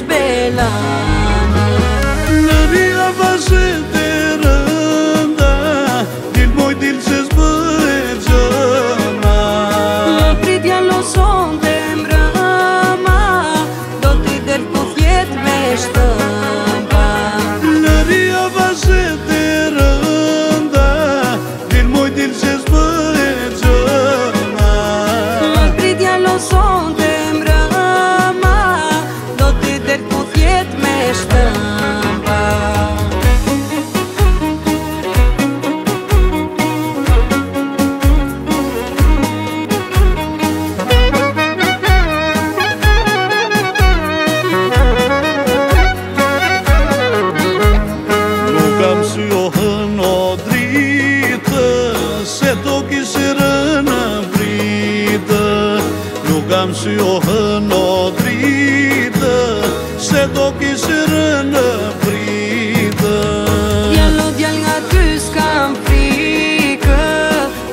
zbelani. Lëria vazhet e rënda, dil moj dil që s'bëhet gjëna. Më pritja loson të mbrëma, do t'i dërku fjet me shtëmba. Lëria vazhet e rënda, dil moj dil që s'bëhet gjëna. Më pritja loson të mbrëma, do t'i dërku fjet me shtëmba. Nuk kam syohën o dritë, se to kishe rënë pritë. Nuk kam syohën o dritë, se to kishe rënë pritë. Djallo djall nga ty s'kam frikë,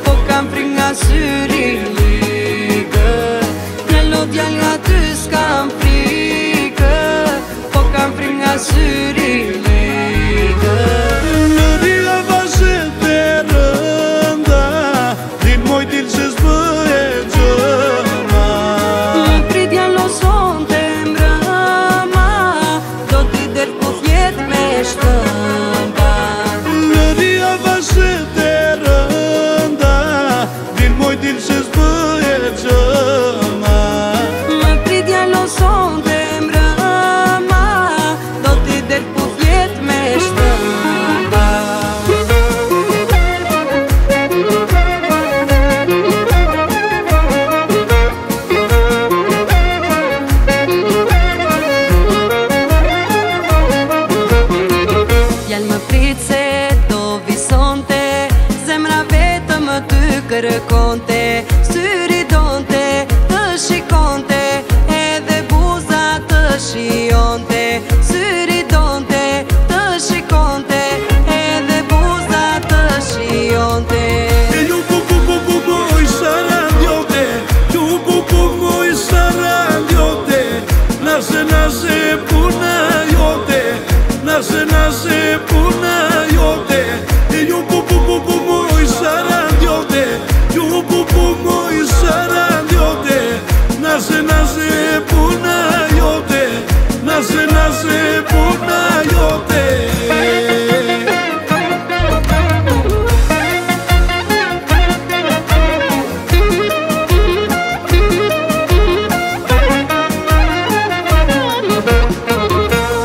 po kam frikë nga syri likë. Djallo djall nga ty s'kam frikë, po kam frikë nga syri likë. Lëria vazhet e rënda, dil moj dil që s'bëhet gjëna. Më pritja loson të mbrëma, do t'i dërku fjet me shtëmba. Lëria vazhet e rënda, dil moj dil që s'bëhet gjëna. Më pritja loson të mbrëma, do t'i dërku fjet me shtëmba. Djall më prit se do visonte, zemra vetëm ty kërkonte. Syri donte, të shikonte, edhe buza të shionte. Syri donte, të shikonte, edhe buza të shionte. E ju moj sarandjote, ju moj sarandjote. Nase puna jote, nase puna jote. E ju moj sarandjote, ju moj sarandjote. Nase puna jote, nase puna jote.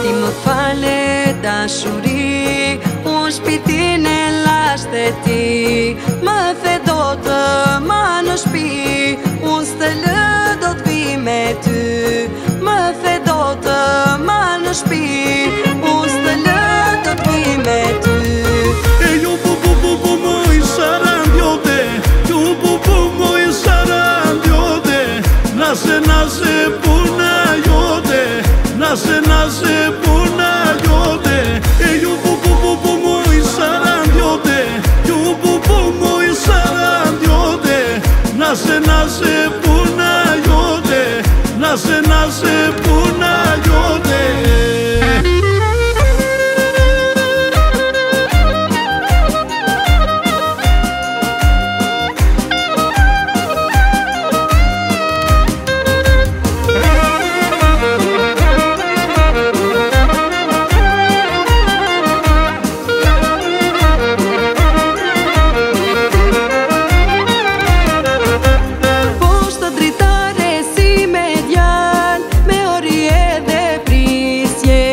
Ti më fale dashuri, unë shpitin e lashtë e ti. Më the do të ma në shpi, unë s'të lë do t'vi me ty. Më the do të ma në shpi, unë s'të lë do t'vi me ty. E ju moj sarandjote, ju moj sarandjote. Nase puna jote, nase puna jote. E ju moj sarandjote, ju moj sarandjote. Nase puna jote, nase puna jote. Poshtë dritare si me djal, me orje dhe prisje.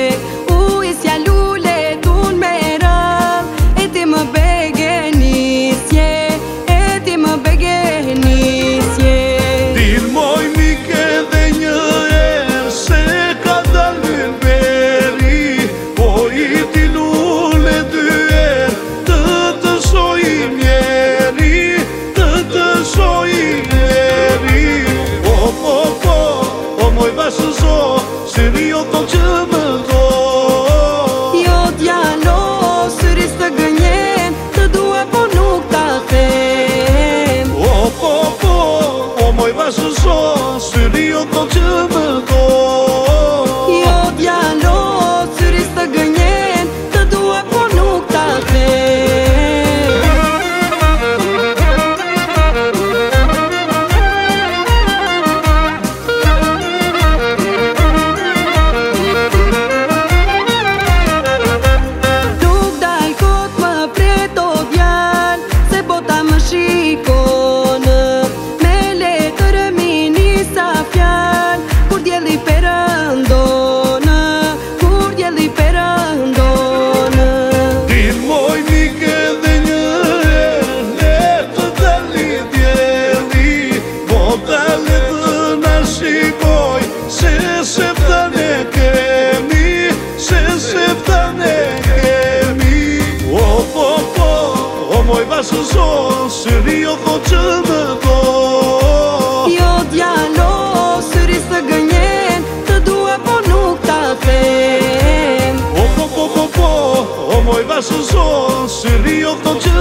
Ujësja lule t'un me ral, e ti më bege nisje, e ti më bege nisje. Dil moj mike dhe një erë, se ka dalën beri. Po i ti lule dy erë, të shoj njeri, të shoj njeri. O moj bashkë zo, si rio to që më do. Jo djalo, syris të gënjen, të dua po nuk ta them. O moj bashkë zo, si rio to që më do. Jo djalo, së zonë, se rio ko që më do. Jo djalo, syri së gënjen, të dua po nuk ta them. O moj bashkë zonë, se rio ko që